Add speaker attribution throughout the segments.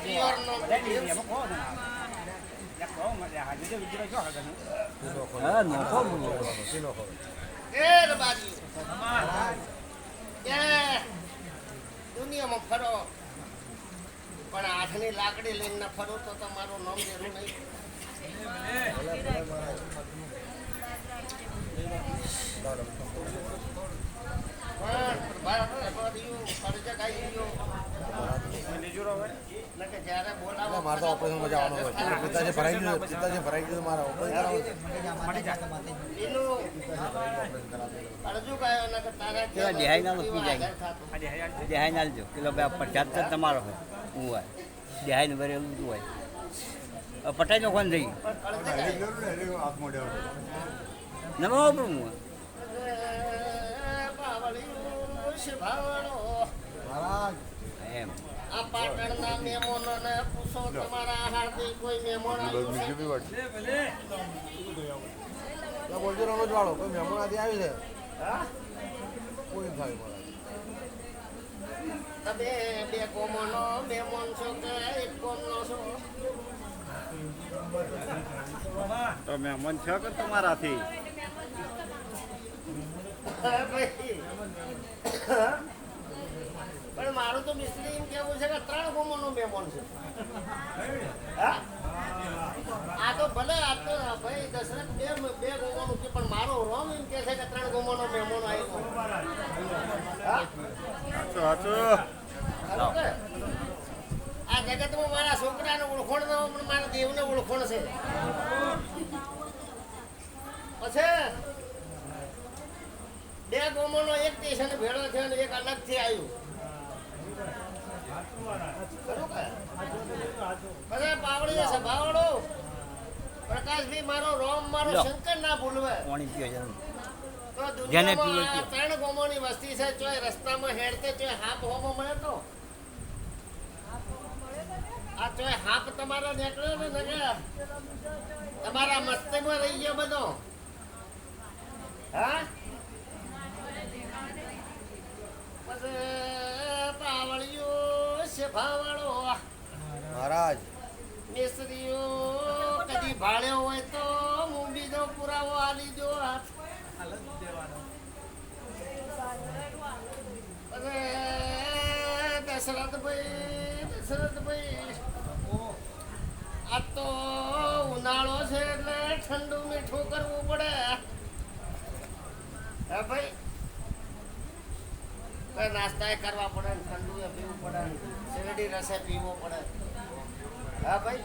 Speaker 1: Pure નો
Speaker 2: હા નોખો
Speaker 1: એ રબારી એ દુનિયામાં ફરો પણ હાથની લાકડી લઈને ના ફરો તો તમારું નામ જરૂર નહીં.
Speaker 3: મારે તો ઓપરેશનમાં જવાનું હોય પિતાજી ભરાઈ ગયું મારે ઓપરેશન કરાવવું
Speaker 2: દેહાઈ ના લેજો કિલો 75 તમારો હોય હું હોય દેહાઈ નું ભરે એવું હોય પટાઈ નો કોણ થઈ નમો હું એમ
Speaker 1: આ પાટણના મહેમાનોને પૂછો તમારા હાર્દિક કોઈ મહેમાન આવ્યું છે?
Speaker 3: બોલજો રણોજ વાળો કોઈ મહેમાન આથી આવી છે
Speaker 1: હા?
Speaker 3: કોઈ થાય
Speaker 1: તમે બે કોમોનો મહેમાન છો કે એક કોમનો છો?
Speaker 4: તો મહેમાન છે કે તમારાથી
Speaker 1: ભાઈ પણ મારું તો મિસ્ત્રી એમ કેવું છે કે 3 કોમોનો મહેમાન છે. હા? આ તો ભલે આ તો ભાઈ દશરથ બે કોમોનું છે પણ મારો રોમ એમ કે છે કે 3 કોમોનો મહેમાન આવ્યો. હા? ખરું કે? આ જગતમાં મારા છોકરાને ઓળખોણ ન પણ મારા દેવને ઓળખોણ છે. પછી બે ગોમોનો એક સ્ટેશન ભેળો થયો અને એક અલગથી આવ્યું. ખરું કે? પછી પાવડી છે ભાવડો પ્રકાશભાઈ મારો રોમ મારો શંકર ના ભૂલવે.
Speaker 2: પાણી પીવો
Speaker 1: તો
Speaker 2: જેને
Speaker 1: દુનિયામાં
Speaker 2: પીવે
Speaker 1: 3 ગોમોની વસ્તી છે. ચોય રસ્તામાં હેડતે ચોય હાપ હોમો મળે તો આ ચોય હાપ તમારા નીકળ્યો ને નગર તમારા મસ્તીમાં રહી ગયો બધો. હા? પાવળીઓ શેફાવાળો
Speaker 3: મહારાજ
Speaker 1: મિસ્ત્રીઓ કદી ભાડ્યો હોય તો હું બીજો પુરાવો આલી દો. દશરથભાઈ આ તો ઉનાળો છે એટલે ઠંડુ મીઠું કરવું પડે. હા ભાઈ કઈ નાસ્તા કરવા પડે ને ઠંડુ એ પીવું પડે ને શેરડી રસે પીવો પડે. હા ભાઈ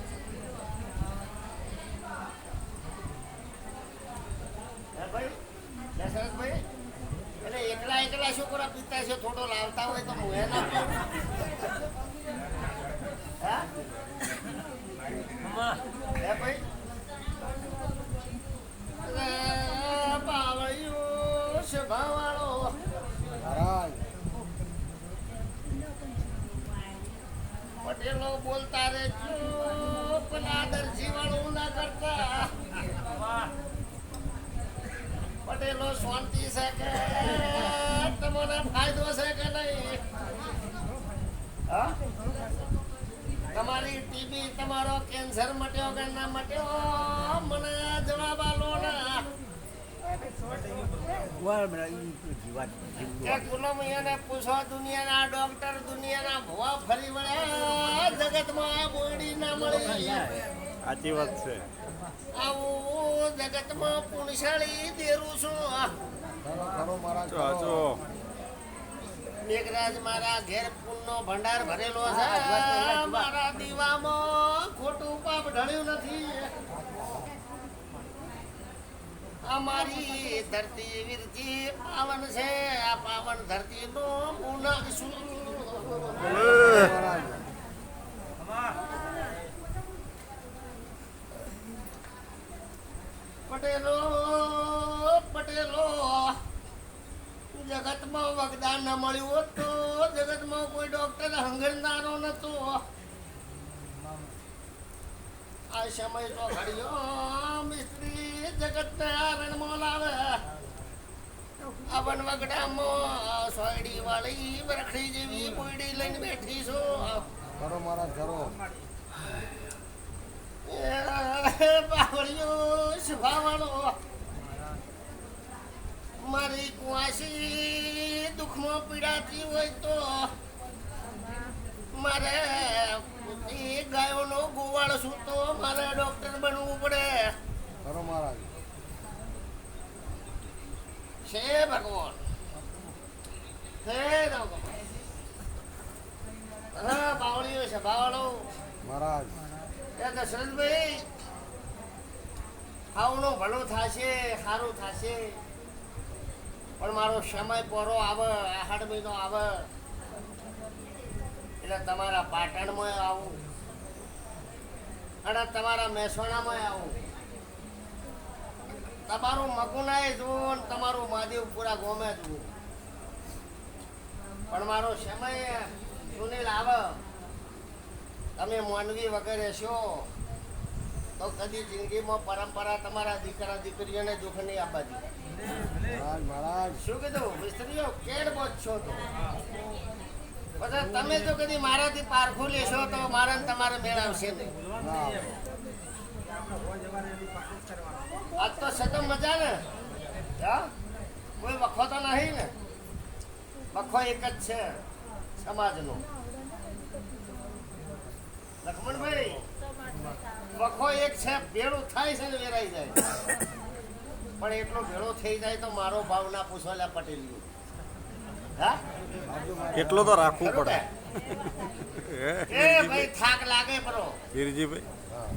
Speaker 1: હા ભાઈ દશરથભાઈ એટલે એકલા છોકરા પીતા છે થોડો લાવતા હોય તો હું ના પીવું. હા હે ભાઈ પાવળીઓ શભાવાળો
Speaker 3: મહારાજ
Speaker 1: પટેલો બોલતા રહેજો પેલા દરજી વાળું ના કરતા. પટેલો શાંતિ છે કે તમને ફાયદો છે કે નહીં? હા? તમારી ટીબી તમારો કેન્સર મટ્યો કે ના મટ્યો મને જવાબ આલો ના. કે ગુલામીઓને પૂછો દુનિયાના ડોક્ટર દુનિયાના ભવા ફરી વળ્યા જગતમાં આ બોયડી ના મળી.
Speaker 4: સાચી વાત છે.
Speaker 1: આવું જગતમાં પુણશાળી દેરું છું.
Speaker 3: ખરો મહારાજ
Speaker 1: મેઘરાજ મારા ઘેર પુણનો ભંડાર ભરેલો છે. મારા દીવામાં ખોટું પાપ ઢળ્યું નથી. અમારી ધરતી વીરજી પાવન છે. આ પાવન ધરતી નો પુનાગશું. પટેલો જગતમાં વગદાન ન મળ્યું હોત તો જગતમાં કોઈ ડોક્ટર હંગરનારો નતો. આ સમય તો ઘડ્યો મિસ્ત્રી જગતને આરણમાં લાવે. આ વનવગડામાં સોયડી વાળી વરખડી જેવી બોયડી લઈને બેઠી છો.
Speaker 3: કરો મહારાજ કરો.
Speaker 1: બાવળિયો સ્વભાવવાળો મારી કુવાસી દુઃખમાં પીડાતી હોય તો મારે એ ગાયોનો ગોવાળ છું તો મારે ડોક્ટર બનવું પડે
Speaker 3: કરો મહારાજ.
Speaker 1: છે ભગવાન હે ભગવાન. હા બાવળિયો સ્વભાવવાળો
Speaker 3: મહારાજ
Speaker 1: એ દશરથભાઈ ખાવનો ભલો થશે સારું થશે પણ મારો સમય પોરો આવે આહાડ મહિનો આવે એટલે તમારા પાટણમાં આવું અને તમારા મહેસાણામાં આવું તમારું મકુનાએ જુઓ ને તમારું મહાદેવપુરા ગોમે જુઓ પણ મારો સમય સુનિલ આવે તમે માનવી વગર રહેશો તો કદી જિંદગીમાં પરંપરા તમારા દીકરા દીકરીઓને દુઃખ નહીં આપવા દે.
Speaker 3: મહારાજ મહારાજ.
Speaker 1: શું કીધું મિસ્ત્રીઓ કેડ બોજ છો તો પછી તમે તો કદી મારાથી પારખું લેશો તો મારા ને તમારે મેળ આવશે નહીં.
Speaker 3: ના.
Speaker 1: આજ તો સદમ મજા ને હા કોઈ વખો તો નહીં ને વખો એક જ છે સમાજનો. લક્ષ્મણભાઈ વખો એક છે ભેળું થાય છે ને વેરાઈ જાય પણ એટલો ભેળો થઈ જાય તો મારો ભાવ ના પૂછો લે પટેલી હા
Speaker 4: એટલું તો રાખવું
Speaker 1: ખરું
Speaker 4: પડે
Speaker 1: ને? એ ભાઈ થાક લાગે પરો
Speaker 4: વીરજીભાઈ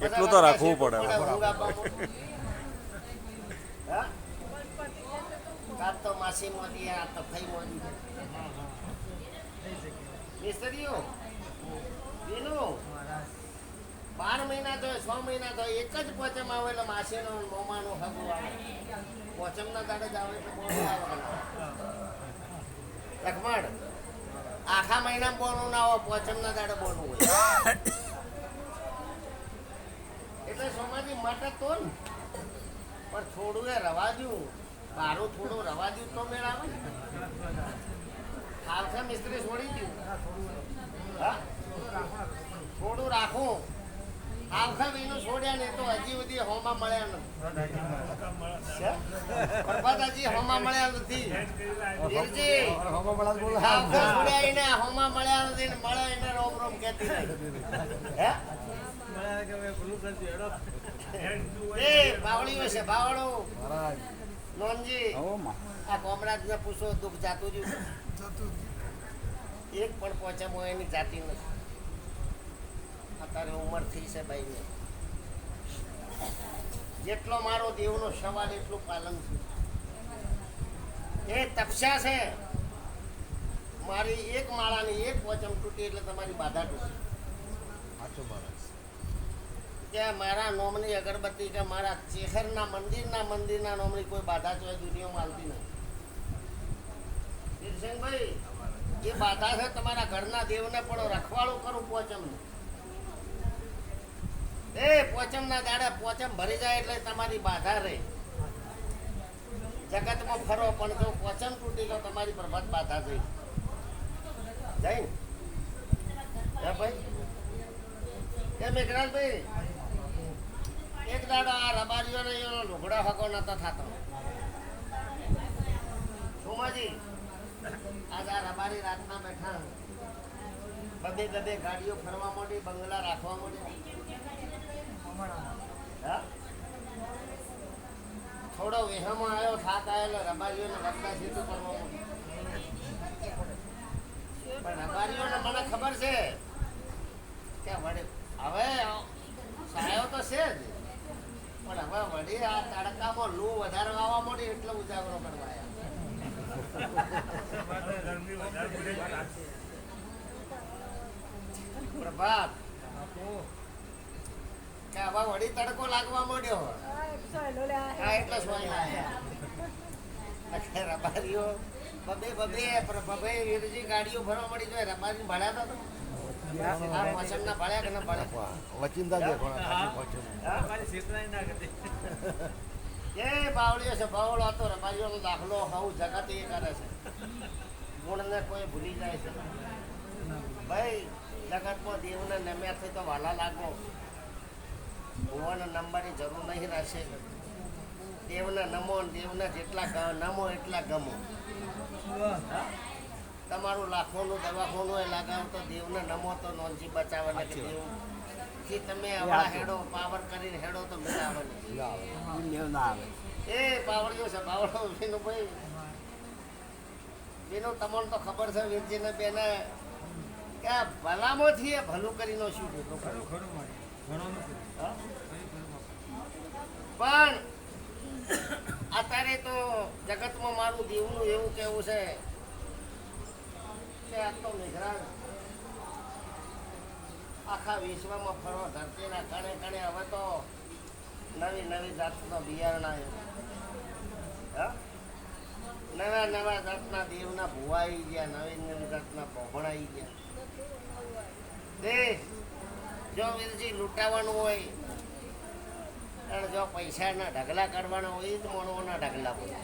Speaker 4: એટલું તો રાખવું પડે
Speaker 1: હા કાં તો માસી મોદી આ તો ફઈ મોદી મિસ્ત્રીઓ એનું 12 મહિના તો 6 મહિના તો એક જ પોચમ આવે એટલે માસીનો મોમાનો હગું આવે પોચમના દાડે જ આવે એટલે બોલું આવે લખમણ આખા મહિના બોલું ના આવે પોચમના દાડે બોલવું હોય એટલે સોમાજી માટે તો ને પણ થોડું એ રવા દઉં મારું થોડું રવા દઉં તો મેળ આવે ને આવશે મિસ્ત્રી છોડી દઉં હા થોડું રાખું આખા વિનું છોડ્યા ને તો હજી સુધી હોમાં મળ્યા નથી. પ્રભાત હજી હોમાં મળ્યા નથી. વીરજી
Speaker 3: હમણાં મહારાજ બોલો.
Speaker 1: આખા છોડ્યા એને હોમાં મળ્યા નથી ને મળે એને રોમ રોમ કહેતી નહીં. હે એ બાવળીઓ છે બાવળો
Speaker 3: મહારાજ
Speaker 1: નોનજી આ કોમરાજને પૂછો દુઃખ જાતું રહ્યું એક પણ પોચામાં એની જાતી નથી. અત્યારે ઉંમર થઈ છે ભાઈને જેટલો મારો દેવનો સવાલ એટલું પાલન છે. એ તપસ્યા છે મારી એક માળાની એક પોચમ તૂટી એટલે તમારી બાધા તૂટી
Speaker 3: સાચું મહારાજ.
Speaker 1: કે મારા નોમની અગરબત્તી કે મારા ચેહરના મંદિરના નોમની કોઈ બાધા તો એ દુનિયામાં આવતી નથી. વીરસિંહભાઈ એ બાધા છે તમારા ઘરના દેવને પણ રખવાળું કરું પોચમ એ પોચમના દાડે પોચમ ભરી જાય એટલે તમારી બાધા રહે. જગતમાં ફરો પણ જો પોચમ તૂટી ગયો તમારી પ્રભાત બાધા થઈ જાય હે ભાઈ. એ મેઘરાજભાઈ એક દાડો આ રબારીઓને એનો લુગડો હકો નતો થતો. સોમાજી આજ આ રબારી રાતના બેઠા બબે ગાડીઓ ફરવા માંડી બંગલા રાખવા માંડી હા થોડો વેહમાં આવ્યો થાક આવેલો રબારીઓને રસ્તા સીધું કરવા માંડી પણ રબારીઓને મને ખબર છે કે વડે હવે સાયો તો છે જ પણ હવે વડી આ તડકામાં લૂ વધારે આવવા માંડી એટલે ઉજાગરો કરવા પ્રભાત કે હવે વડી તડકો લાગવા માંડ્યો હા એટલે રબારીઓ બબે વીરજી ગાડીઓ ભરવા મળી જાય રબારી ભળ્યા તો આ મોસમના ભળ્યા કે ન ભળ્યા
Speaker 3: વચિંતા છે પણ
Speaker 1: એ બાવળીઓ છે બાવળો હતો રબારીઓનો દાખલો હું જગત એ કરે છે ગુણને કોઈ ભૂલી જાય છે ભાઈ જગતમાં દેવને નમ્યાથી તો વાલા લાગો ભુવાના નંબરની જરૂર નહીં રહેશે. દેવને નમો ને દેવને જેટલા નમો એટલા ગમો. હા? તમારું લાખોનું દવાખાનું એ લગાવો તો દેવને નમો તો નોંધી બચાવે ને કે દેવથી તમે હમણાં હેડો પાવર કરીને હેડો તો મેળ આવે નહીં.
Speaker 2: મેળ ના આવે.
Speaker 1: એ પાવડિયો છે પાવડો વિનું ભાઈ વિનું તમને તો ખબર છે વીરજીને બેને કે આ ભલામાંથી એ ભલું કરીને શું કીધું હા? પણ અત્યારે તો જગતમાં મારું દેવનું એવું કેવું છે કે આ તો મેઘરાજ આખા વિશ્વમાં ફરો ધરતીના કણે કણે હવે તો નવી નવી જાતના બિયારણ આવ્યું. હા? નવા નવા જાતના દેવના ભુવા આવી ગયા, નવી નવી જાતના ભોભણ આવી ગયા. તે જો વીરજી લૂંટાવાનું હોય અને જો પૈસાના ઢગલા કરવાના હોય એ જ મોણોના ઢગલા હોય.